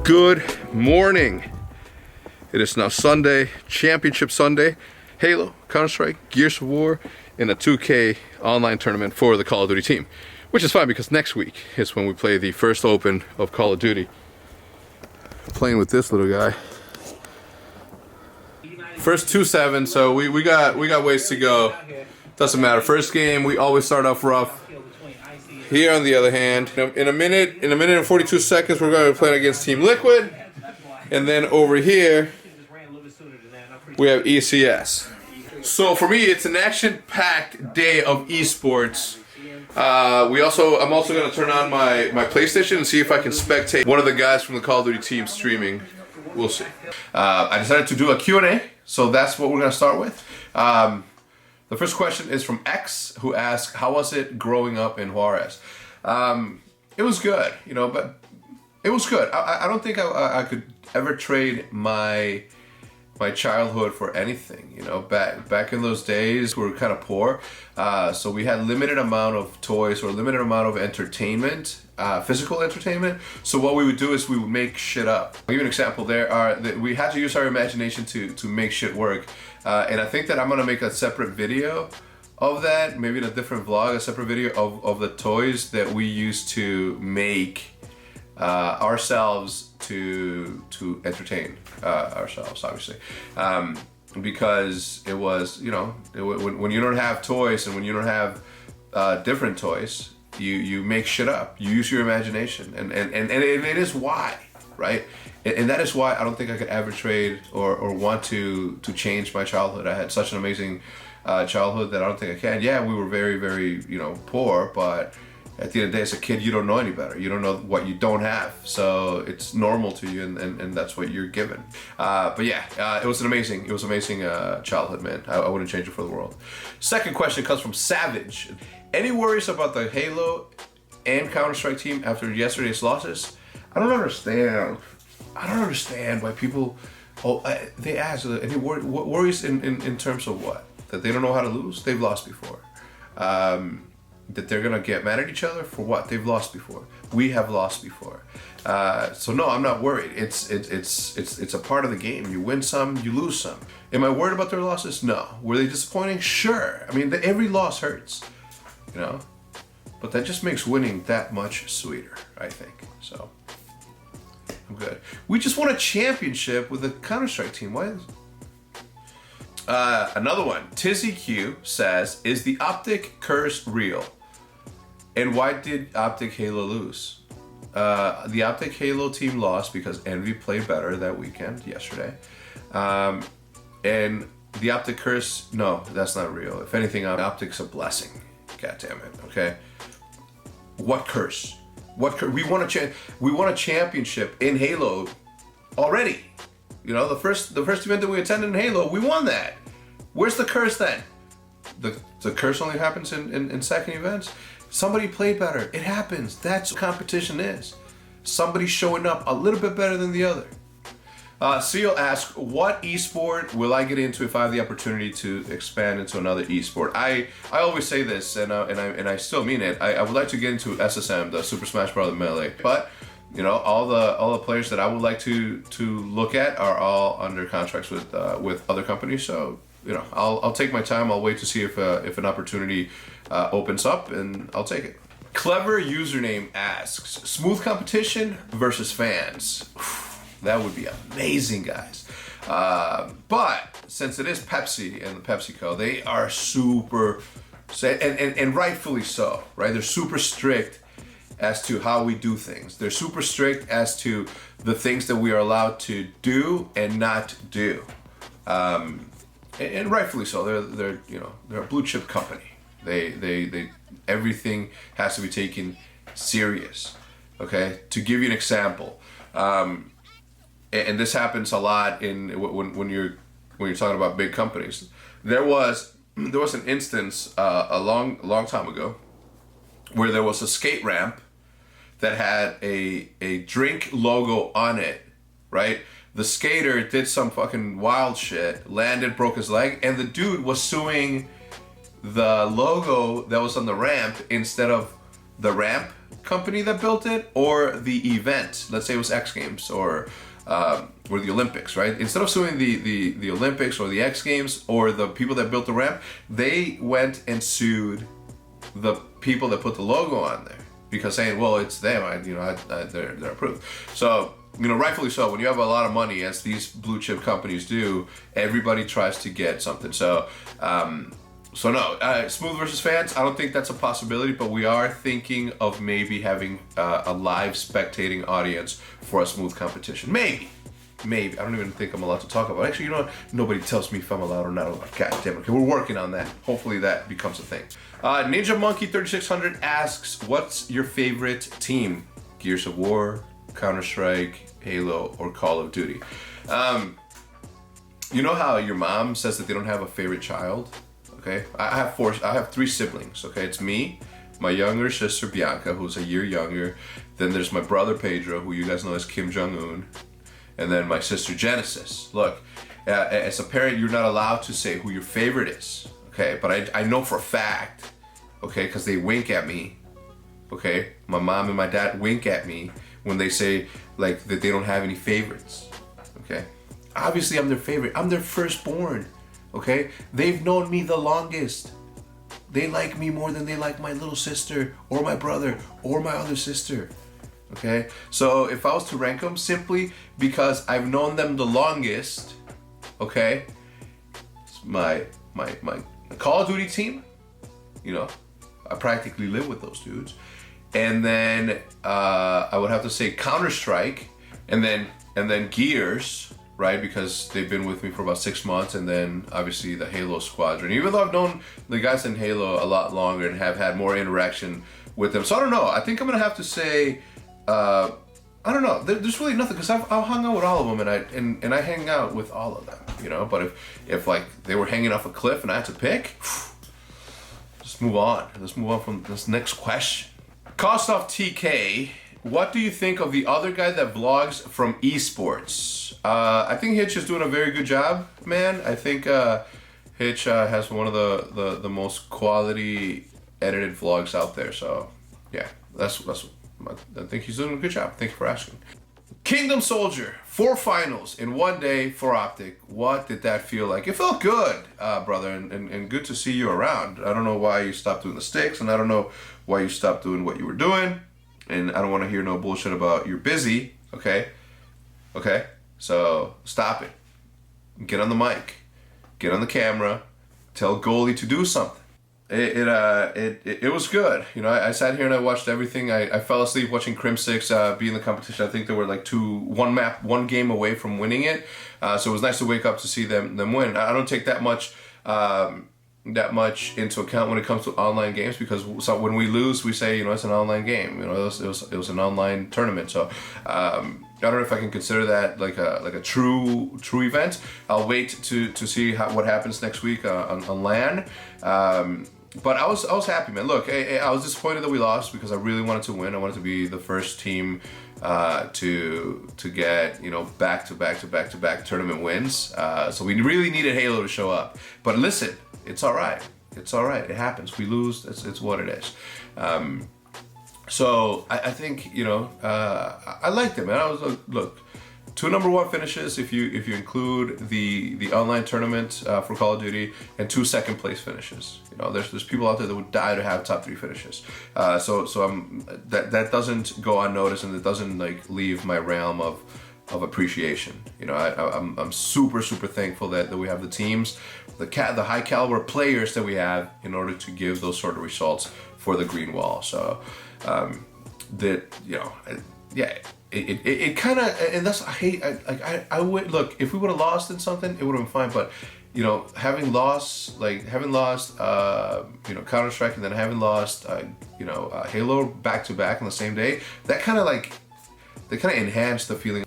Good morning. It is now Sunday, Championship Sunday. Halo, Counter-Strike, Gears of War, in a 2K online tournament for the Call of Duty team. Which is fine because next week is when we play the first open of Call of Duty. Playing with this little guy. First 2-7, so we got ways to go. Doesn't matter. First game, we always start off rough. Here, on the other hand, in a minute and 42 seconds, we're going to be playing against Team Liquid, and then over here we have HECZ. So for me, it's an action-packed day of esports. I'm also going to turn on my PlayStation and see if I can spectate one of the guys from the Call of Duty team streaming. We'll see. I decided to do a Q&A, so that's what we're going to start with. The first question is from X, who asked, how was it growing up in Juarez? It was good, but it was good. I don't think I could ever trade my childhood for anything. Back in those days, we were kind of poor, so we had limited amount of toys or limited amount of entertainment, physical entertainment. So what we would do is we would make shit up. I'll give you an example. We had to use our imagination to make shit work, and I think that I'm gonna make a separate video of that, maybe in a different vlog, a separate video of the toys that we used to make ourselves to entertain ourselves, obviously, because it was, when you don't have toys and when you don't have different toys, you make shit up. You use your imagination, and it is why, right? And that is why I don't think I could ever trade or want to change my childhood. I had such an amazing childhood that I don't think I can. Yeah, we were very, very, poor, but at the end of the day, as a kid, you don't know any better. You don't know what you don't have. So it's normal to you, and that's what you're given. But yeah, it was amazing childhood, man. I wouldn't change it for the world. Second question comes from Savage. Any worries about the Halo and Counter-Strike team after yesterday's losses? I don't understand why people, they ask, any worries in terms of what? That they don't know how to lose? They've lost before. That they're gonna get mad at each other for what? They've lost before. We have lost before. So no, I'm not worried. It's a part of the game. You win some, you lose some. Am I worried about their losses? No. Were they disappointing? Sure. I mean, every loss hurts, but that just makes winning that much sweeter, I think. So I'm good. We just won a championship with the Counter-Strike team. Why? Another one. Tizzy Q says, is the Optic curse real? And why did Optic Halo lose? The Optic Halo team lost because Envy played better that weekend, yesterday. And the Optic curse, no, that's not real. If anything, Optic's a blessing. God damn it, okay? What curse? We won a championship in Halo already. The first event that we attended in Halo, we won that. Where's the curse then? The curse only happens in second events. Somebody played better. It happens. That's what competition is. Somebody showing up a little bit better than the other. Seal asks, what esport will I get into if I have the opportunity to expand into another esport? I always say this, and I still mean it. I would like to get into SSM, the Super Smash Bros. Melee, but all the players that I would like to look at are all under contracts with other companies. So I'll take my time. I'll wait to see if an opportunity opens up, and I'll take it. Clever username asks, smooth competition versus fans. That would be amazing, guys. But since it is Pepsi and the PepsiCo, they are super, and rightfully so, right? They're super strict as to how we do things. They're super strict as to the things that we are allowed to do and not do. And rightfully so. They're a blue chip company. They everything has to be taken serious. Okay? To give you an example, and this happens a lot when you're talking about big companies. There was an instance a long time ago where there was a skate ramp that had a drink logo on it, right? The skater did some fucking wild shit, landed, broke his leg, and the dude was suing the logo that was on the ramp instead of the ramp company that built it or the event. Let's say it was X Games or the Olympics, right? Instead of suing the Olympics or the X Games or the people that built the ramp, they went and sued the people that put the logo on there because saying, well, it's them, they're approved. So, rightfully so. When you have a lot of money, as these blue chip companies do, everybody tries to get something. So, no, Smooth versus fans, I don't think that's a possibility, but we are thinking of maybe having a live spectating audience for a Smooth competition. Maybe. I don't even think I'm allowed to talk about it. Actually, nobody tells me if I'm allowed or not. God damn it. Okay, we're working on that. Hopefully that becomes a thing. Ninja Monkey 3600 asks, what's your favorite team? Gears of War, Counter-Strike, Halo, or Call of Duty? You know how your mom says that they don't have a favorite child? Okay, I have 3 siblings. Okay, it's me, my younger sister Bianca, who's a year younger. Then there's my brother Pedro, who you guys know as Kim Jong-un, and then my sister Genesis. Look, as a parent, you're not allowed to say who your favorite is. Okay, but I know for a fact. Okay, because they wink at me. Okay, my mom and my dad wink at me when they say like that they don't have any favorites. Okay, obviously I'm their favorite. I'm their firstborn. Okay, they've known me the longest. They like me more than they like my little sister or my brother or my other sister. Okay, so if I was to rank them simply because I've known them the longest, okay, it's my Call of Duty team, I practically live with those dudes, and then I would have to say Counter-Strike, and then Gears. Right, because they've been with me for about 6 months, and then obviously the Halo Squadron. Even though I've known the guys in Halo a lot longer and have had more interaction with them, so I don't know. I think I'm gonna have to say, I don't know. There's really nothing because I've hung out with all of them, and I hang out with all of them, But if like they were hanging off a cliff and I had to pick, let's move on. Let's move on from this next question. Kostoff TK. What do you think of the other guy that vlogs from esports? I think Hitch is doing a very good job, man. I think Hitch has one of the most quality edited vlogs out there. So yeah, that's I think he's doing a good job. Thank you for asking. Kingdom Soldier, 4 finals in 1 day for Optic. What did that feel like? It felt good, brother, and good to see you around. I don't know why you stopped doing the sticks, and I don't know why you stopped doing what you were doing. And I don't want to hear no bullshit about you're busy, okay? Okay? So stop it. Get on the mic. Get on the camera. Tell goalie to do something. It was good. I sat here and I watched everything. I fell asleep watching Crim 6 be in the competition. I think they were like one game away from winning it. So it was nice to wake up to see them win. I don't take that much into account when it comes to online games because when we lose we say it's an online game. It was an online tournament, so I don't know if I can consider that like a true event. I'll wait to see what happens next week on LAN. But I was happy, man. Look, I was disappointed that we lost because I really wanted to win. I wanted to be the first team to get back to back tournament wins. So we really needed Halo to show up. But listen, it's all right. It's all right. It happens. We lose. It's what it is. So I think I liked it, man. I was look. 2 number 1 finishes if you include the online tournament for Call of Duty, and 2 second place finishes. There's people out there that would die to have top 3 finishes. So that doesn't go unnoticed, and it doesn't like leave my realm of appreciation. I'm super thankful that we have the teams, the high caliber players that we have in order to give those sort of results for the green wall. So it kind of, and that's I would look, if we would have lost in something, it would have been fine, but having lost Counter-Strike and then having lost Halo back to back on the same day, that kind of enhanced the feeling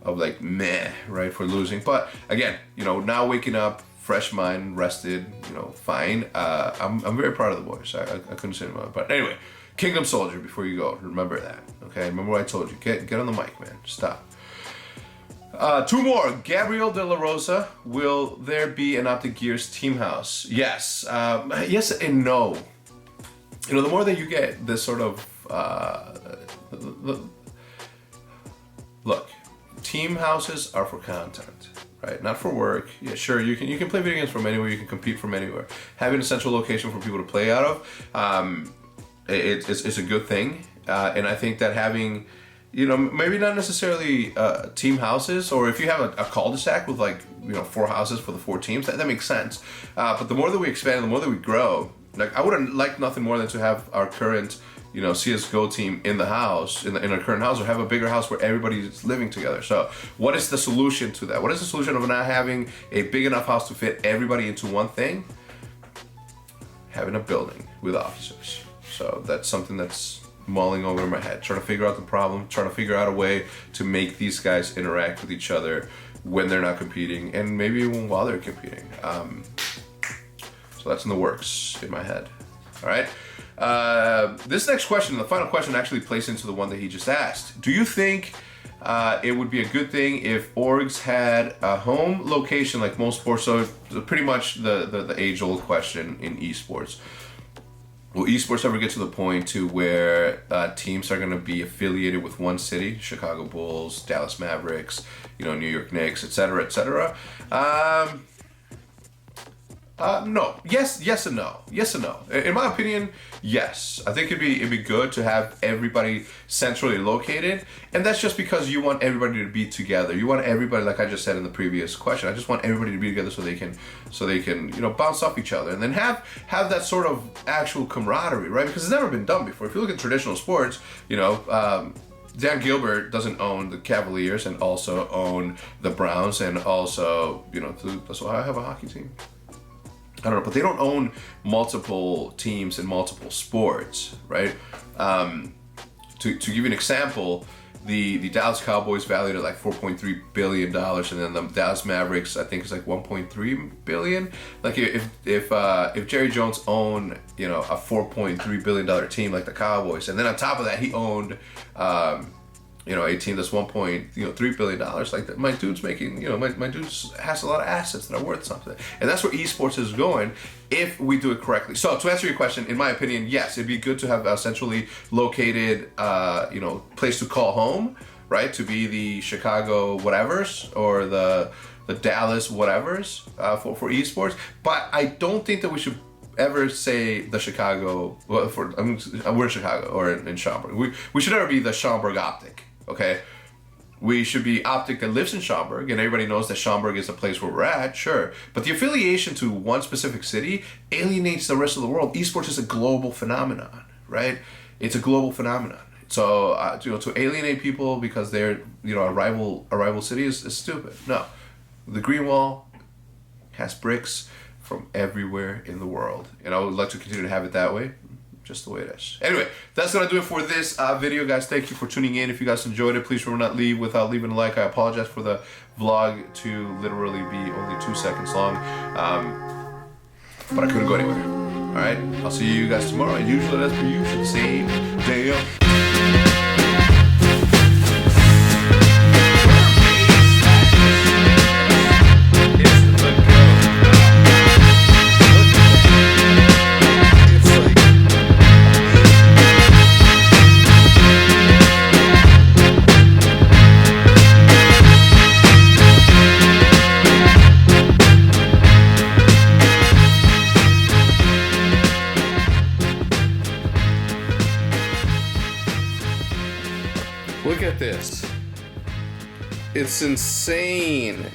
of like meh, right, for losing. But again, now waking up, fresh mind, rested, fine. I'm very proud of the boys. I couldn't say more. But anyway, Kingdom Soldier, before you go, remember that, okay? Remember what I told you. Get on the mic, man. Stop. 2 more. Gabriel De La Rosa. Will there be an Optic Gears team house? Yes. Yes and no. the more that you get this sort of look, team houses are for content, right? Not for work. Yeah, sure, you can play video games from anywhere, you can compete from anywhere. Having a central location for people to play out of, it's a good thing. And I think that having, maybe not necessarily team houses, or if you have a cul-de-sac with 4 houses for the 4 teams, that makes sense. But the more that we expand, the more that we grow, I wouldn't like nothing more than to have our current, CSGO team in the house, in our current house, or have a bigger house where everybody's living together. So what is the solution to that? What is the solution of not having a big enough house to fit everybody into one thing? Having a building with officers. So that's something that's mulling over my head, trying to figure out the problem, trying to figure out a way to make these guys interact with each other when they're not competing, and maybe even while they're competing. So that's in the works in my head. All right. This next question, the final question, actually plays into the one that he just asked. Do you think it would be a good thing if orgs had a home location like most sports? So pretty much the age-old question in esports. Will esports ever get to the point to where teams are going to be affiliated with one city? Chicago Bulls, Dallas Mavericks, New York Knicks, etc., etc. No. Yes and no. Yes and no. In my opinion, yes. I think it'd be good to have everybody centrally located, and that's just because you want everybody to be together. You want everybody, like I just said in the previous question, I just want everybody to be together so they can bounce off each other, and then have that sort of actual camaraderie, right? Because it's never been done before. If you look at traditional sports, Dan Gilbert doesn't own the Cavaliers and also own the Browns, and also that's why I have a hockey team. I don't know, but they don't own multiple teams in multiple sports, right? To give you an example, the Dallas Cowboys valued at $4.3 billion, and then the Dallas Mavericks, I think, is $1.3 billion. If Jerry Jones owned, a $4.3 billion team like the Cowboys, and then on top of that, he owned, a team that's $1.3 billion, like that, my dude's making, my dude has a lot of assets that are worth something. And that's where esports is going if we do it correctly. So to answer your question, in my opinion, yes, it'd be good to have a centrally located, place to call home, right? To be the Chicago whatevers or the Dallas whatevers for esports. But I don't think that we should ever say the Chicago, we're in Chicago or in Schaumburg. We should never be the Schaumburg Optic. Okay, we should be Optic that lives in Schaumburg, and everybody knows that Schaumburg is the place where we're at, sure. But the affiliation to one specific city alienates the rest of the world. Esports is a global phenomenon, right? It's a global phenomenon. So, to alienate people because they're, a rival city is stupid. No, the Green Wall has bricks from everywhere in the world, and I would like to continue to have it that way. Just the way it is. Anyway, that's gonna do it for this video, guys. Thank you for tuning in. If you guys enjoyed it, please remember not leave without leaving a like. I apologize for the vlog to literally be only 2 seconds long, but I couldn't go anywhere. All right, I'll see you guys tomorrow, and usually as per usual, same day. Look at this. It's insane.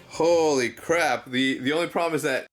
Holy crap. The only problem is that